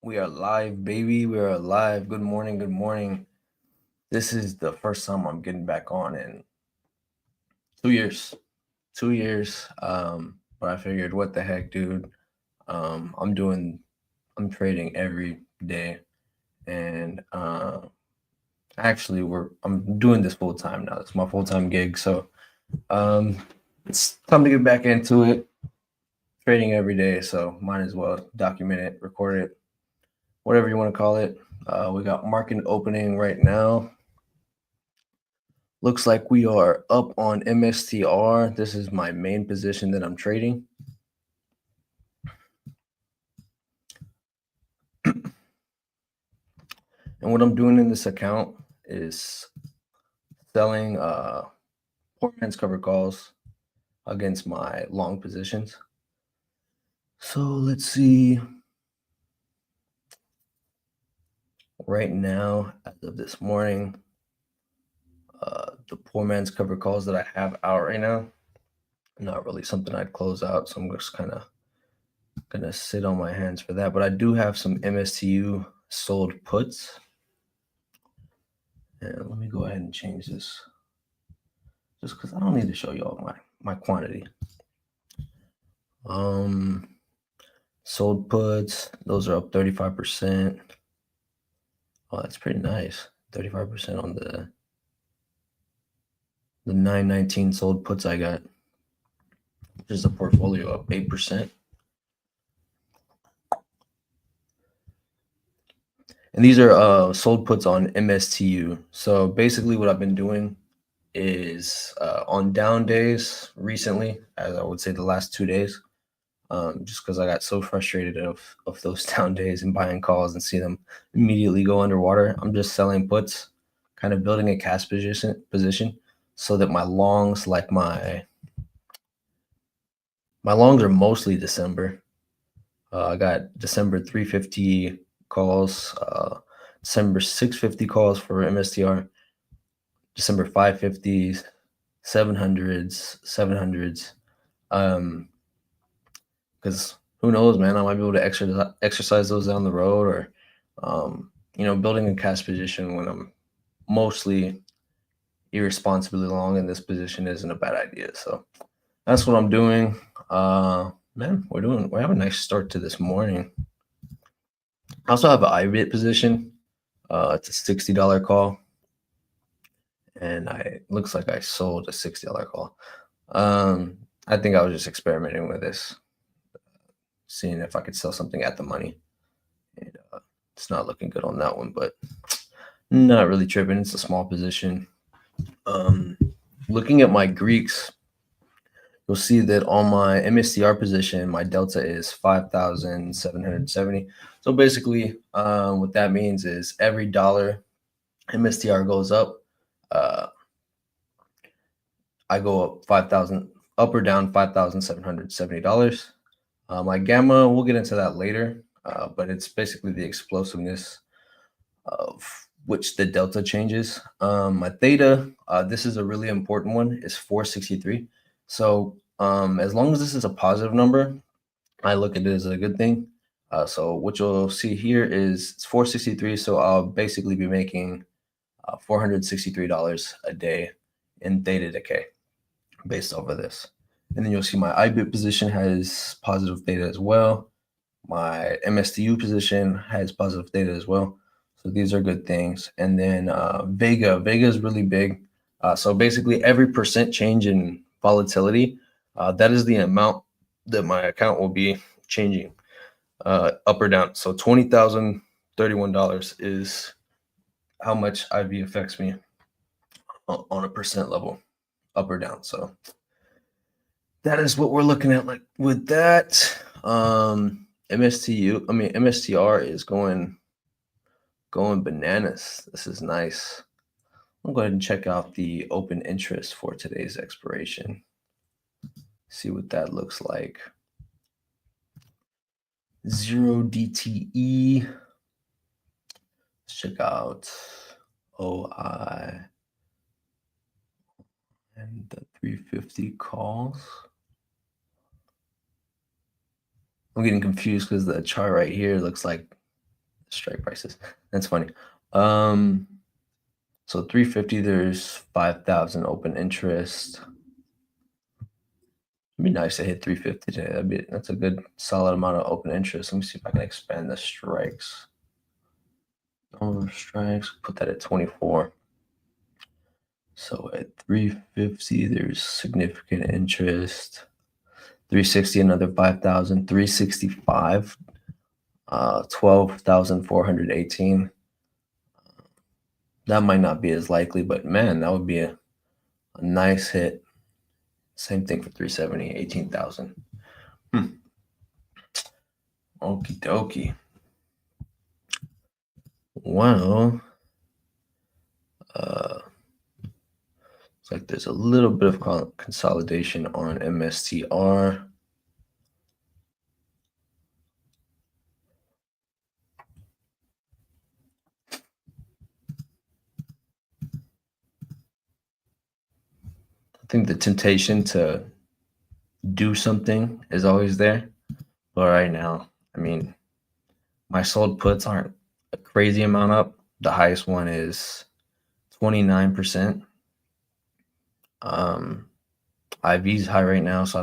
We are live, baby. We are live. Good morning. Good morning. This is the first time I'm getting back on in 2 years. 2 years. But I figured, what the heck, dude? I'm trading every day, and actually, I'm doing this full time now. It's my full time gig, so um, it's time to get back into it. Trading every day, so might as well document it, record it, whatever you want to call it. We got market opening right now. Looks like we are up on MSTR. This is my main position that I'm trading. And what I'm doing in this account is selling poor man's cover calls against my long positions. So let's see. Right now, as of this morning, the poor man's cover calls that I have out right now, not really something I'd close out. So I'm just kind of gonna sit on my hands for that. But I do have some MSTU sold puts. And let me go ahead and change this just because I don't need to show y'all my quantity. Sold puts, those are up 35%. Oh, that's pretty nice. 35% on the 919 sold puts I got, which is a portfolio up 8%. And these are sold puts on MSTU. So basically what I've been doing is on down days recently, as I would say the last 2 days, just because I got so frustrated of those down days and buying calls and see them immediately go underwater. I'm just selling puts, kind of building a cash position so that my longs, like my longs are mostly December. I got December 350 calls, December 650 calls for MSTR, December 550s, 700s. Because who knows, man? I might be able to exercise those down the road, or building a cash position when I'm mostly irresponsibly long in this position isn't a bad idea. So that's what I'm doing. Man, we have a nice start to this morning. I also have an IBIT position. It's a $60 call, and looks like I sold a $60 call. I think I was just experimenting with this, seeing if I could sell something at the money. And, it's not looking good on that one, but not really tripping. It's a small position. Looking at my Greeks, you'll see that on my MSTR position, my delta is 5,770. So basically, what that means is every dollar MSTR goes up, I go up 5,000, up or down $5,770. My gamma, we'll get into that later, but it's basically the explosiveness of which the delta changes. My theta, this is a really important one, is 463. So as long as this is a positive number, I look at it as a good thing. So what you'll see here is it's 463. So I'll basically be making $463 a day in theta decay based off of this. And then you'll see my IBIT position has positive theta as well. My MSTU position has positive theta as well. So these are good things. And then Vega is really big. So basically every percent change in volatility, that is the amount that my account will be changing up or down. So $20,031 is how much IV affects me on a percent level, up or down. So that is what we're looking at. Like with that, MSTR is going bananas. This is nice. I'll go ahead and check out the open interest for today's expiration. See what that looks like. 0 DTE. Let's check out OI and the 350 calls. I'm getting confused because the chart right here looks like strike prices. That's funny. Um, so 350, there's 5,000 open interest. It'd be nice to hit 350 today. That's a good solid amount of open interest. Let me see if I can expand the strikes. Oh, strikes, put that at 24. So at 350, there's significant interest. 360, another 5,000. 365, 12,418. That might not be as likely, but man, that would be a nice hit. Same thing for 370, 18,000. Okie dokie. Well, it's like there's a little bit of consolidation on MSTR. I think the temptation to do something is always there. But right now, I mean, my sold puts aren't a crazy amount up. The highest one is 29%. IV's high right now, so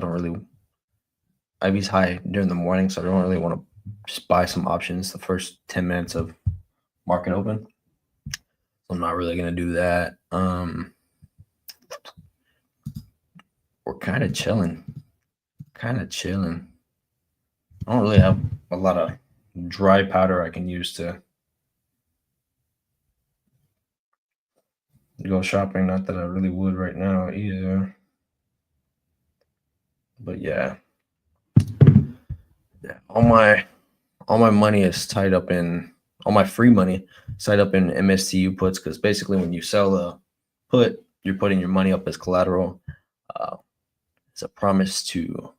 IV's high during the morning, so I don't really want to just buy some options the first 10 minutes of market open. So I'm not really gonna do that. We're kind of chilling. I don't really have a lot of dry powder I can use to go shopping. Not that I really would right now either. But yeah, all my money is tied up in all my free money is tied up in MSTU puts, because basically when you sell a put, you're putting your money up as collateral. It's a promise to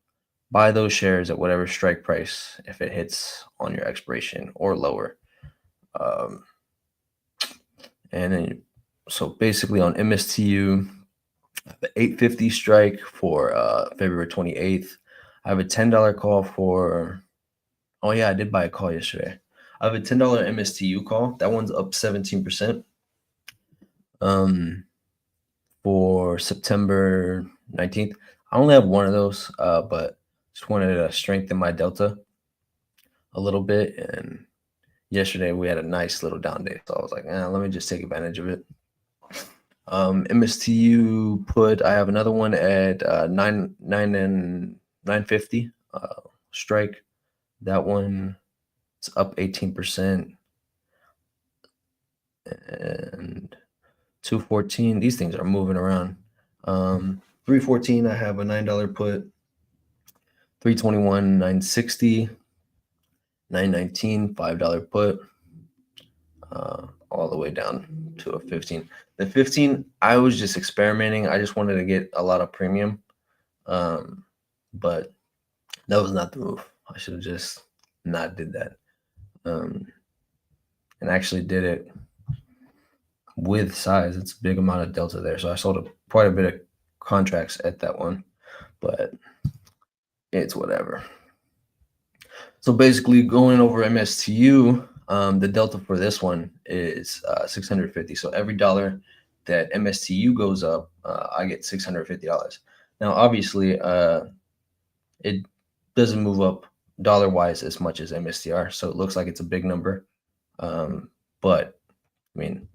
buy those shares at whatever strike price if it hits on your expiration or lower. And then, so basically on MSTU, I have an 850 strike for February 28th. I have a $10 call for, oh yeah, I did buy a call yesterday. I have a $10 MSTU call. That one's up 17%. For September 19th. I only have one of those, but just wanted to strengthen my delta a little bit. And yesterday we had a nice little down day, so I was like, let me just take advantage of it. MSTU put, I have another one at 950 strike. That one is up 18%. And 214, these things are moving around. 314, I have a $9 put. 321, 960. 919, $5 put. All the way down to a 15. The 15, I was just experimenting. I just wanted to get a lot of premium. But that was not the move. I should have just not did that. And actually did it with size. It's a big amount of delta there. So I sold quite a bit of contracts at that one, but it's whatever. So basically going over MSTU, the delta for this one is 650. So every dollar that MSTU goes up, I get $650. Now, obviously, it doesn't move up dollar-wise as much as MSTR, so it looks like it's a big number. But I mean,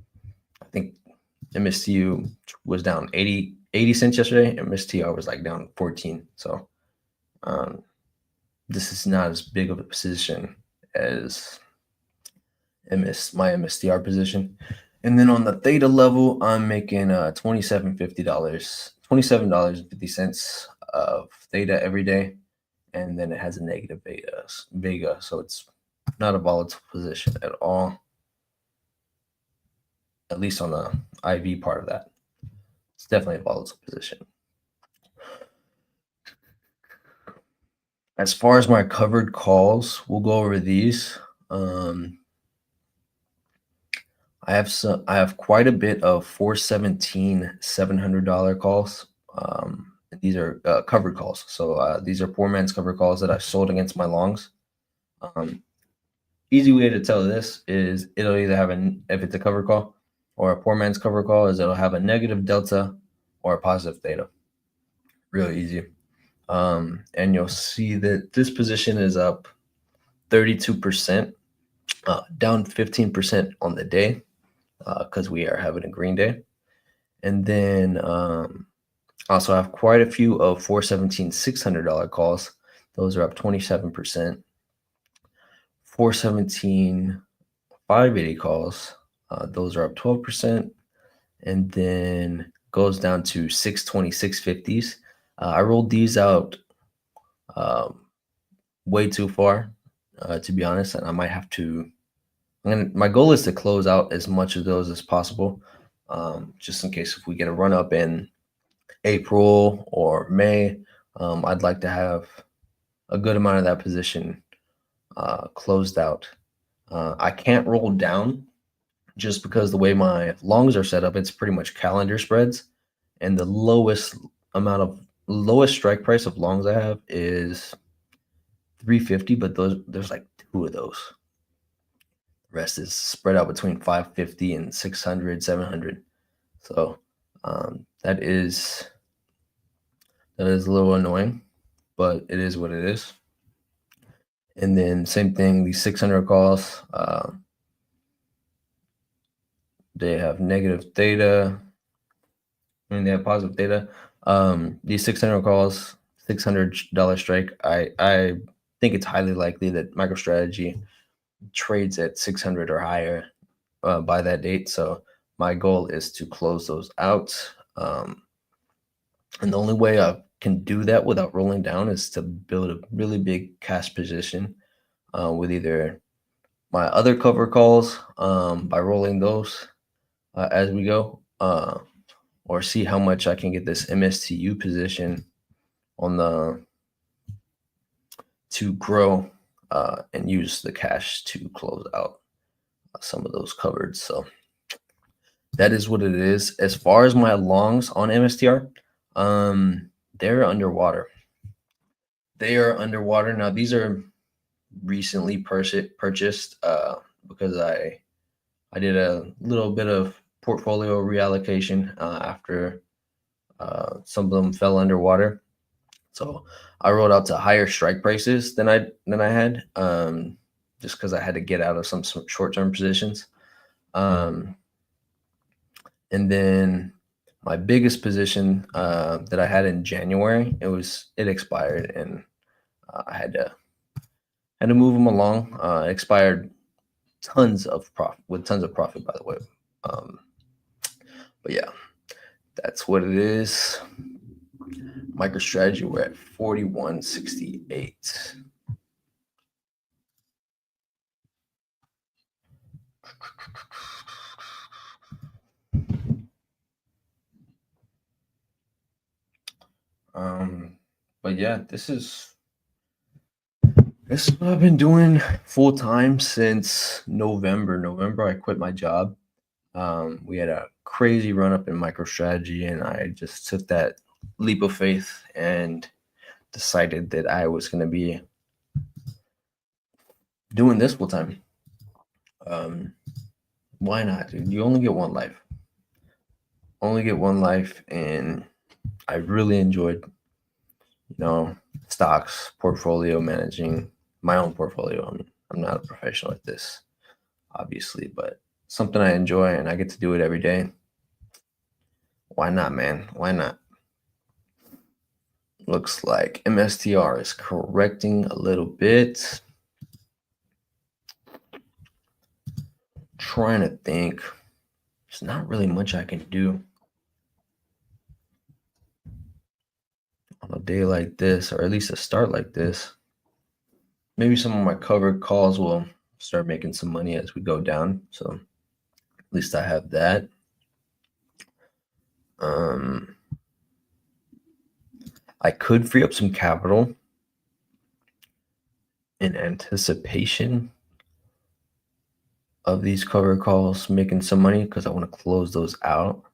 I think MSTU was down 80 cents yesterday. MSTR was like down 14. So this is not as big of a position as my MSTR position. And then on the theta level, I'm making $27.50 of theta every day. And then it has a negative vega. So it's not a volatile position at all, at least on the IV part of that. It's definitely a volatile position. As far as my covered calls, we'll go over these. I have quite a bit of 417 $700 calls. These are covered calls. So these are poor man's covered calls that I sold against my longs. easy way to tell this is it'll either have if it's a cover call or a poor man's cover call, is it'll have a negative delta or a positive theta. Real easy. And you'll see that this position is up 32%, down 15% on the day because we are having a green day. And then also have quite a few of 417 $600 calls. Those are up 27%. 417 580 calls. Those are up 12%. And then goes down to 620 650s. I rolled these out um, way too far, to be honest, and I might have to. My goal is to close out as much of those as possible, just in case if we get a run up in April or May. I'd like to have a good amount of that position closed out. I can't roll down just because the way my longs are set up, it's pretty much calendar spreads, and the lowest strike price of longs I have is 350, but there's like two of those. The rest is spread out between 550 and 600, 700. So that is a little annoying, but it is what it is. And then same thing, these 600 calls, they have negative theta. I mean, they have positive theta. These 600 calls, $600 strike. I think it's highly likely that MicroStrategy trades at 600 or higher by that date. So my goal is to close those out. And the only way I can do that without rolling down is to build a really big cash position with either my other cover calls by rolling those as we go, or see how much I can get this MSTU position on to grow and use the cash to close out some of those covered. So that is what it is. As far as my longs on MSTR, they're underwater. They are underwater now. These are recently purchased because I did a little bit of portfolio reallocation after some of them fell underwater. So I rolled out to higher strike prices than I had, just because I had to get out of some short term positions. And then my biggest position that I had in January, it expired, and I had to move them along. It expired tons of profit, by the way. But yeah, that's what it is. MicroStrategy, we're at 4168. But yeah, this is what I've been doing full time since November. I quit my job. We had a crazy run up in MicroStrategy, and I just took that leap of faith and decided that I was going to be doing this full time. Why not, dude? You only get one life. And I really enjoyed, stocks, portfolio managing my own portfolio. I'm not a professional at this, obviously, but something I enjoy, and I get to do it every day. Why not, man? Why not? Looks like MSTR is correcting a little bit. Trying to think. There's not really much I can do on a day like this, or at least a start like this. Maybe some of my covered calls will start making some money as we go down. So at least I have that. I could free up some capital in anticipation of these cover calls making some money, because I want to close those out.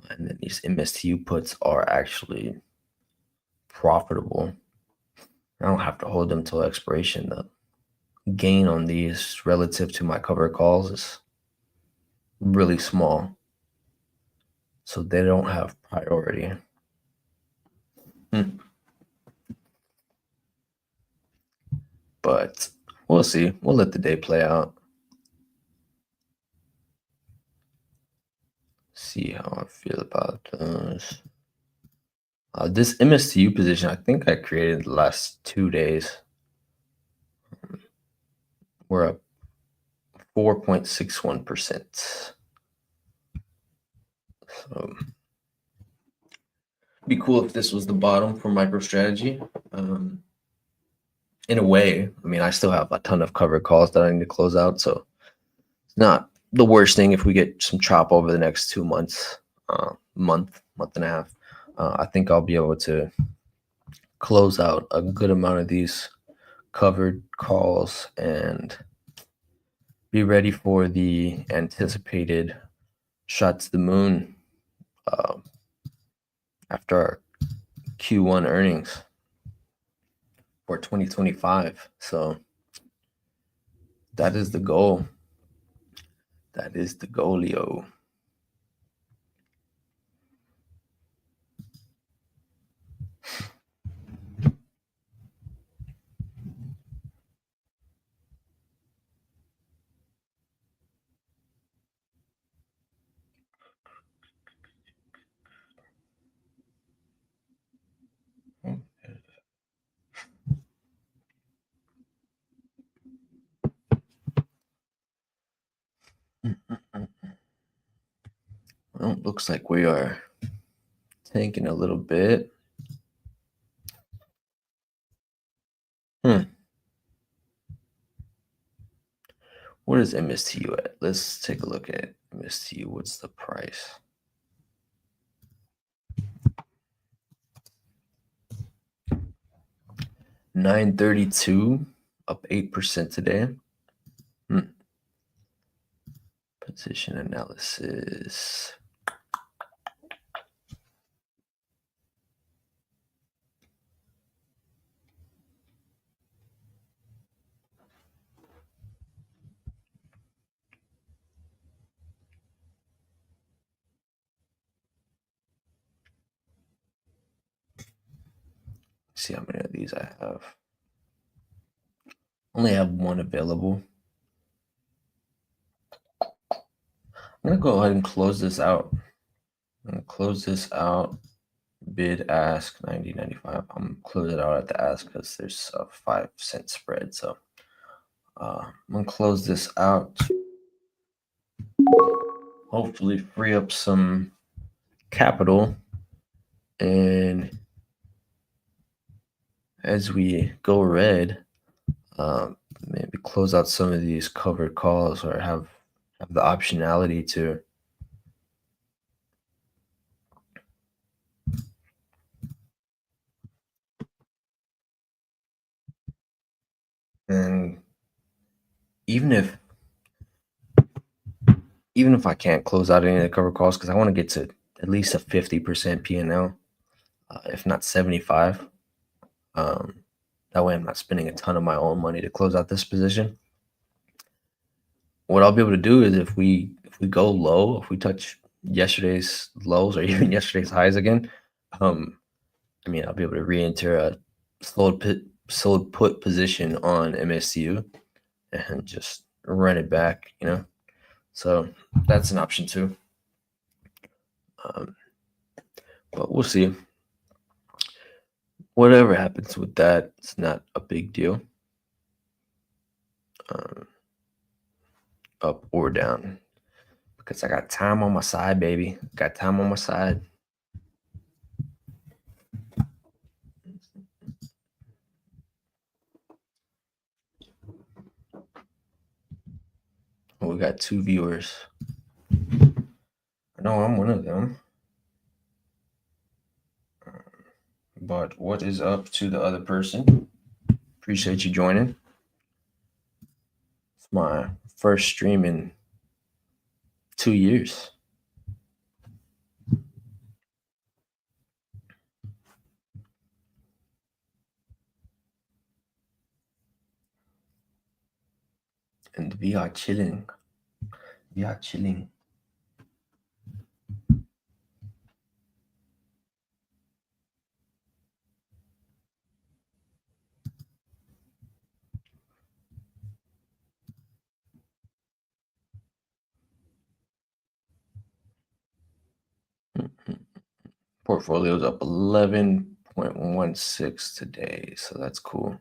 And then these MSTU puts are actually profitable. I don't have to hold them till expiration though. gain on these relative to my cover calls is really small, so they don't have priority. Hmm. But we'll see. We'll let the day play out. See how I feel about those. This MSTU position, I think I created the last 2 days. We're up 4.61%. So it'd be cool if this was the bottom for MicroStrategy. In a way, I mean, I still have a ton of covered calls that I need to close out, so it's not the worst thing if we get some chop over the next 2 months, month and a half. I think I'll be able to close out a good amount of these covered calls and be ready for the anticipated shot to the moon uh, after our Q1 earnings for 2025. So that is the goal. That is the goalio. Well, looks like we are tanking a little bit. What is MSTU at? Let's take a look at MSTU. What's the price? $9.32, up 8% today. Position analysis. See how many of these I have. Only have one available. I'm gonna go ahead and close this out. I'm gonna close this out. Bid ask 90.95. I'm gonna close it out at the ask because there's a 5-cent spread. So I'm gonna close this out. Hopefully free up some capital, and as we go red, maybe close out some of these covered calls or have the optionality to and even if I can't close out any of the covered calls because I want to get to at least a 50% P&L, if not 75. That way I'm not spending a ton of my own money to close out this position. What I'll be able to do is if we go low, if we touch yesterday's lows or even yesterday's highs again, I mean, I'll be able to re-enter a sold put position on MSCU and just run it back, So that's an option too. But we'll see. Whatever happens with that, it's not a big deal. Up or down, because I got time on my side, baby. Got time on my side. We got 2 viewers. I know I'm one of them. But what is up to the other person? Appreciate you joining. It's my first stream in 2 years. and we are chilling. We are chilling. 'em. Portfolio's up 11.16 today, so that's cool.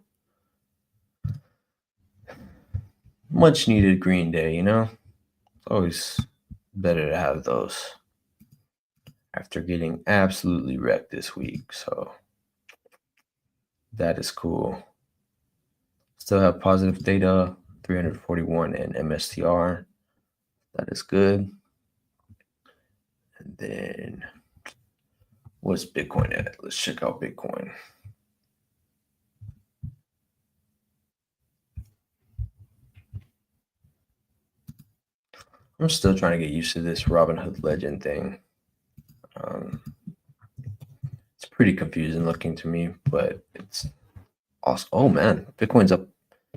Much needed green day, you know? It's always better to have those after getting absolutely wrecked this week. So that is cool. Still have positive data, 341 in MSTR. That is good. And then what's Bitcoin at? Let's check out Bitcoin. I'm still trying to get used to this Robinhood Legend thing. Um, it's pretty confusing looking to me, but it's awesome. Oh man, Bitcoin's up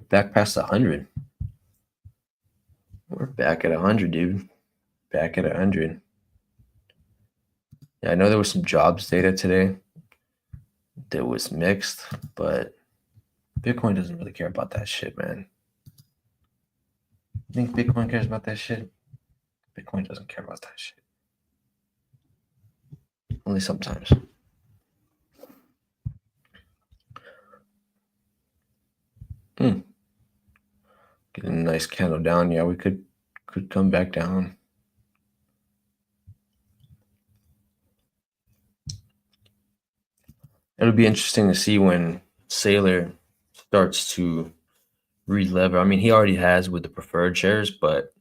back past 100. We're back at 100, dude. Back at 100. Yeah, I know there was some jobs data today that was mixed, but Bitcoin doesn't really care about that shit, man. You think Bitcoin cares about that shit? Bitcoin doesn't care about that shit. Only sometimes. Getting a nice candle down. Yeah, we could come back down. It'll be interesting to see when Saylor starts to relever. I mean, he already has with the preferred shares, but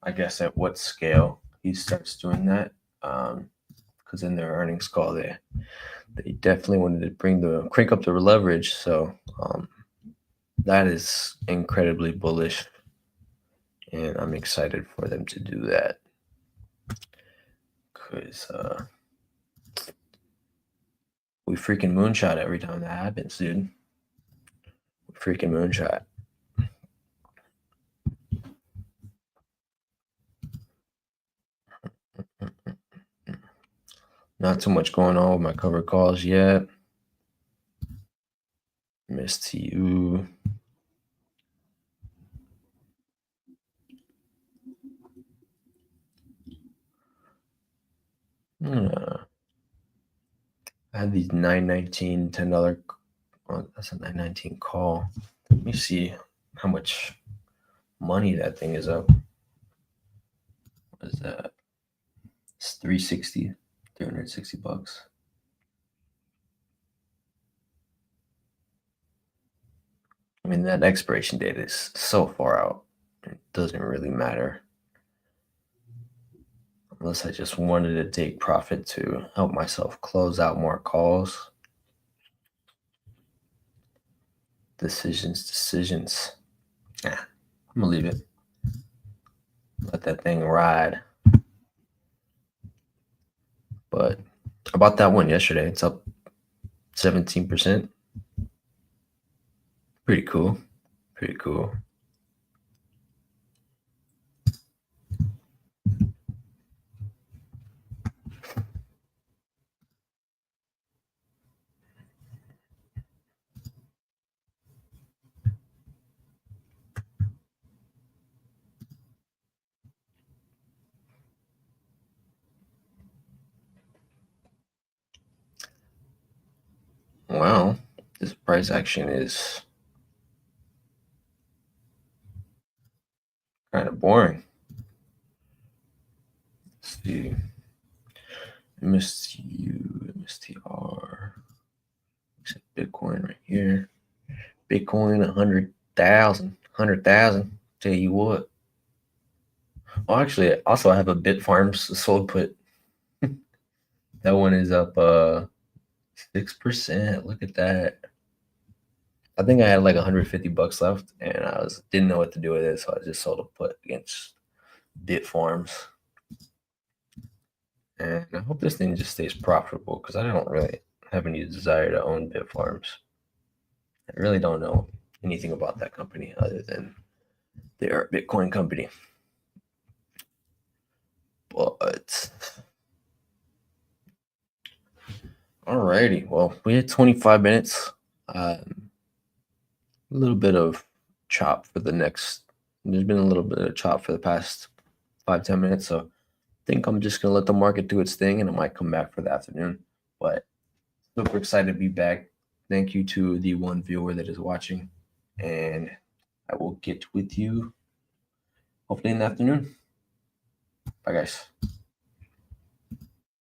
I guess at what scale he starts doing that? Because in their earnings call, they definitely wanted to crank up the leverage. So that is incredibly bullish, and I'm excited for them to do that because we freaking moonshot every time that happens, dude. We freaking moonshot. Not too much going on with my covered calls yet. MSTU. I had these $9.19, $10. Oh, that's a $9.19 call. Let me see how much money that thing is up. What is that? It's 360, $360. I mean, that expiration date is so far out. It doesn't really matter. Unless I just wanted to take profit to help myself close out more calls. Decisions. Yeah, I'm gonna leave it. Let that thing ride. But I bought that one yesterday. It's up 17%. Pretty cool. Pretty cool. Well, this price action is kind of boring. Let's see. MSTU, MSTR. Bitcoin right here. Bitcoin 100,000. 100,000. Tell you what. Oh, actually, also I have a Bitfarms sold put. That one is up 6%. Look at that. I think I had like $150 left, and I didn't know what to do with it, so I just sold a put against Bitfarms. And I hope this thing just stays profitable because I don't really have any desire to own Bitfarms. I really don't know anything about that company other than They are a Bitcoin company. But alrighty, well, we had 25 minutes. A little bit of chop for the next. There's been a little bit of chop for the past 5-10 minutes, so I think I'm just gonna let the market do its thing, and I might come back for the afternoon. But super excited to be back. Thank you to the one viewer that is watching, and I will get with you hopefully in the afternoon. Bye, guys.